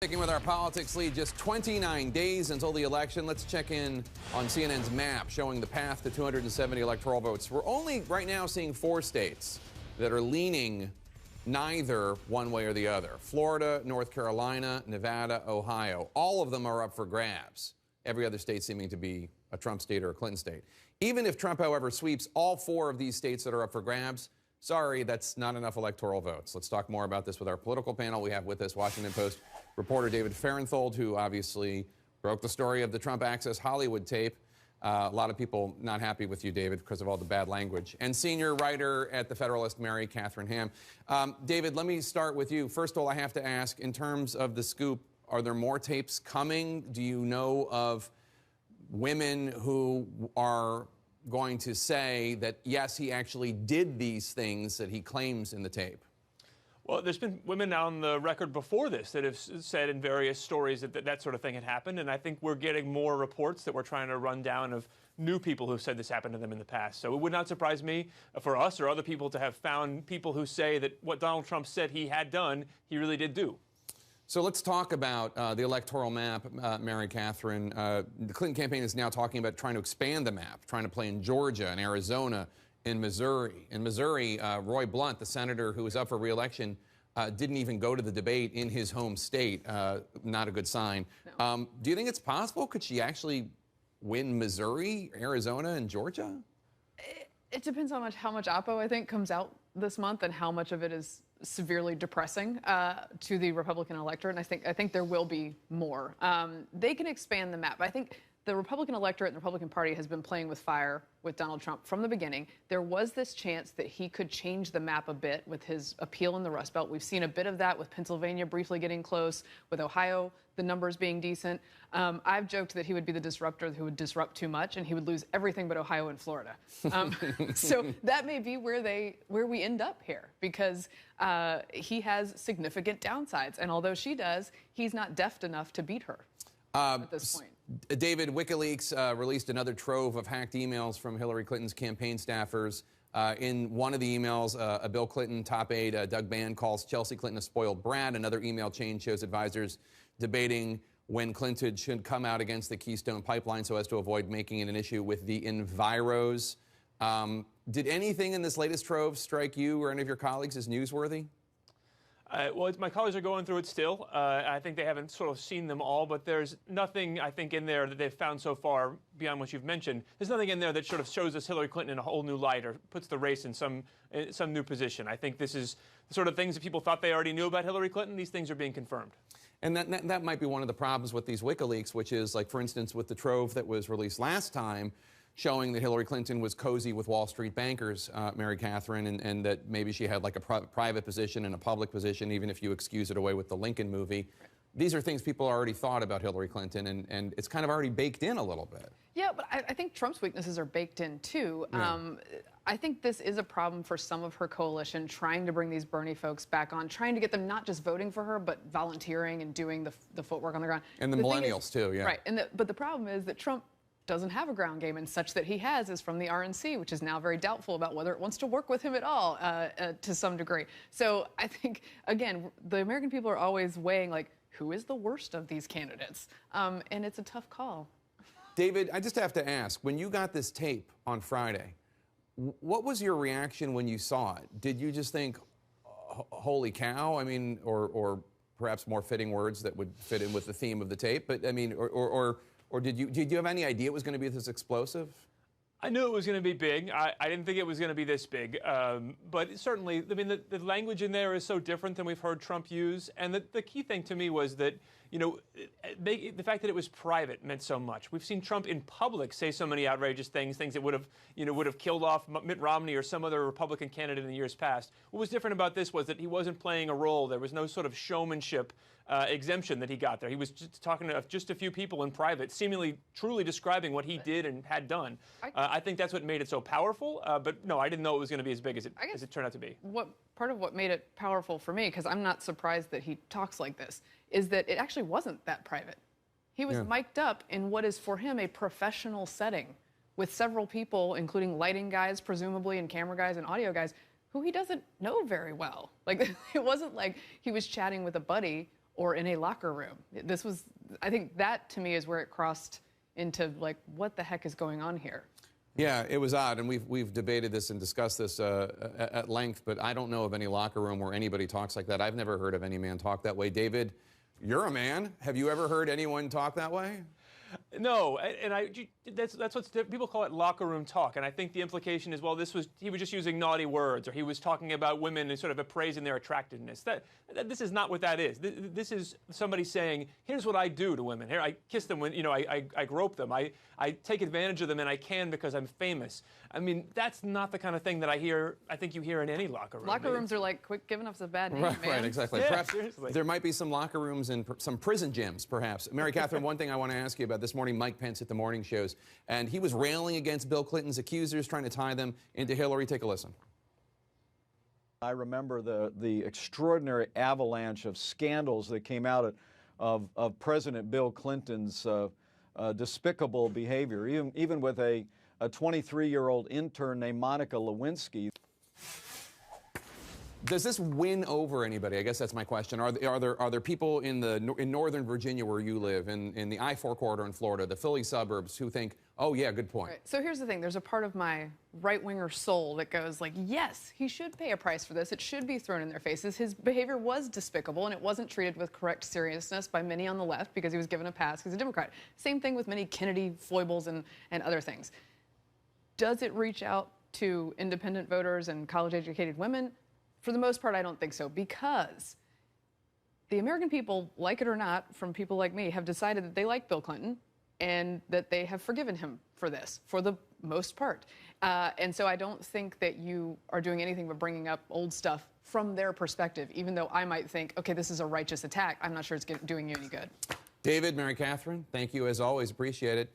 Sticking with our politics lead, just 29 days until the election. Let's check in on CNN's map showing the path to 270 electoral votes. We're only right now seeing 4 states that are leaning neither one way or the other. Florida, North Carolina, Nevada, Ohio. All of them are up for grabs. Every other state seeming to be a Trump state or a Clinton state. Even if Trump, however, sweeps all 4 of these states that are up for grabs, sorry, that's not enough electoral votes. Let's talk more about this with our political panel. We have with us Washington Post reporter David Fahrenthold, who obviously broke the story of the Trump Access Hollywood tape. A lot of people not happy with you, David, because of all the bad language. And senior writer at The Federalist, Mary Catherine Ham. David, let me start with you. First of all, I have to ask, in terms of the scoop, are there more tapes coming? Do you know of women who are going to say that, yes, he actually did these things that he claims in the tape? Well, there's been women on the record before this that have said in various stories that that sort of thing had happened, and I think we're getting more reports that we're trying to run down of new people who've said this happened to them in the past. So it would not surprise me for us or other people to have found people who say that what Donald Trump said he had done, he really did do. So let's talk about the electoral map, Mary Catherine. The Clinton campaign is now talking about trying to expand the map, trying to play in Georgia and Arizona, in Missouri. In Missouri, Roy Blunt, the senator who was up for re-election, didn't even go to the debate in his home state. Not a good sign. No. Do you think it's possible? Could she actually win Missouri, Arizona, and Georgia? It depends on how much Oppo, I think, comes out this month and how much of it is severely depressing to the Republican electorate. And I think there will be more. They can expand the map. I think the Republican electorate and the Republican Party has been playing with fire with Donald Trump from the beginning. There was this chance that he could change the map a bit with his appeal in the Rust Belt. We've seen a bit of that with Pennsylvania briefly getting close, with Ohio, the numbers being decent. I've joked that he would be the disruptor who would disrupt too much, and he would lose everything but Ohio and Florida. So that may be where we end up here, because he has significant downsides. And although she does, he's not deft enough to beat her at this point. David, WikiLeaks released another trove of hacked emails from Hillary Clinton's campaign staffers. In one of the emails, a Bill Clinton top aide, Doug Band, calls Chelsea Clinton a spoiled brat. Another email chain shows advisors debating when Clinton should come out against the Keystone Pipeline so as to avoid making it an issue with the enviros. Did anything in this latest trove strike you or any of your colleagues as newsworthy? Well, my colleagues are going through it still. I think they haven't sort of seen them all, but there's nothing, I think, in there that they've found so far beyond what you've mentioned. There's nothing in there that sort of shows us Hillary Clinton in a whole new light or puts the race in some new position. I think this is the sort of things that people thought they already knew about Hillary Clinton. These things are being confirmed. And that might be one of the problems with these WikiLeaks, which is, like, for instance, with the trove that was released last time, showing that Hillary Clinton was cozy with Wall Street bankers, Mary Catherine, and that maybe she had like a private position and a public position, even if you excuse it away with the Lincoln movie. Right. These are things people already thought about Hillary Clinton, and it's kind of already baked in a little bit. Yeah, but I think Trump's weaknesses are baked in, too. Yeah. I think this is a problem for some of her coalition, trying to bring these Bernie folks back on, trying to get them not just voting for her, but volunteering and doing the footwork on the ground. And the millennials, too, yeah. Right, but the problem is that Trump doesn't have a ground game, and such that he has is from the RNC, which is now very doubtful about whether it wants to work with him at all to some degree. So I think, again, the American people are always weighing, like, who is the worst of these candidates? And it's a tough call. David, I just have to ask, when you got this tape on Friday, what was your reaction when you saw it? Did you just think, holy cow? I mean, or perhaps more fitting words that would fit in with the theme of the tape, but I mean, or did you have any idea it was going to be this explosive? I knew it was going to be big. I didn't think it was going to be this big. But certainly, I mean, the language in there is so different than we've heard Trump use. And the key thing to me was that, you know, the fact that it was private meant so much. We've seen Trump in public say so many outrageous things that would have killed off Mitt Romney or some other Republican candidate in the years past. What was different about this was that he wasn't playing a role. There was no sort of showmanship exemption that he got there. He was just talking to just a few people in private, seemingly truly describing what he did and had done. I think that's what made it so powerful. But no, I didn't know it was going to be as big as it turned out to be. Part of what made it powerful for me, because I'm not surprised that he talks like this, is that it actually wasn't that private. He was mic'd up in what is for him a professional setting with several people, including lighting guys, presumably, and camera guys and audio guys, who he doesn't know very well. Like, it wasn't like he was chatting with a buddy or in a locker room. This was, I think that to me is where it crossed into like, what the heck is going on here? Yeah, it was odd, and we've debated this and discussed this at length, but I don't know of any locker room where anybody talks like that. I've never heard of any man talk that way. David, you're a man. Have you ever heard anyone talk that way? No, and that's what people call it locker room talk, and I think the implication is, well, he was just using naughty words, or he was talking about women and sort of appraising their attractiveness. This is not what that is. This is somebody saying, here's what I do to women. Here, I kiss them when, I grope them. I take advantage of them, and I can because I'm famous. I mean, that's not the kind of thing that I think you hear in any locker room. Locker rooms are like, quit giving us a bad name, right, man. Right, exactly. Yeah, Perhaps seriously. there might be some locker rooms and some prison gyms, perhaps. Mary Catherine, one thing I want to ask you about this morning, Mike Pence at the morning shows, and he was railing against Bill Clinton's accusers, trying to tie them into Hillary. Take a listen. I remember the extraordinary avalanche of scandals that came out of President Bill Clinton's despicable behavior, even with a 23-year-old intern named Monica Lewinsky. Does this win over anybody? I guess that's my question. Are there people in Northern Virginia where you live, in the I-4 corridor in Florida, the Philly suburbs, who think, oh yeah, good point? Right. So here's the thing. There's a part of my right-winger soul that goes like, yes, he should pay a price for this. It should be thrown in their faces. His behavior was despicable, and it wasn't treated with correct seriousness by many on the left because he was given a pass because he's a Democrat. Same thing with many Kennedy foibles and other things. Does it reach out to independent voters and college-educated women? For the most part, I don't think so, because the American people, like it or not, from people like me, have decided that they like Bill Clinton and that they have forgiven him for this, for the most part. And so I don't think that you are doing anything but bringing up old stuff from their perspective, even though I might think, okay, this is a righteous attack. I'm not sure it's doing you any good. David, Mary Catherine, thank you as always. Appreciate it.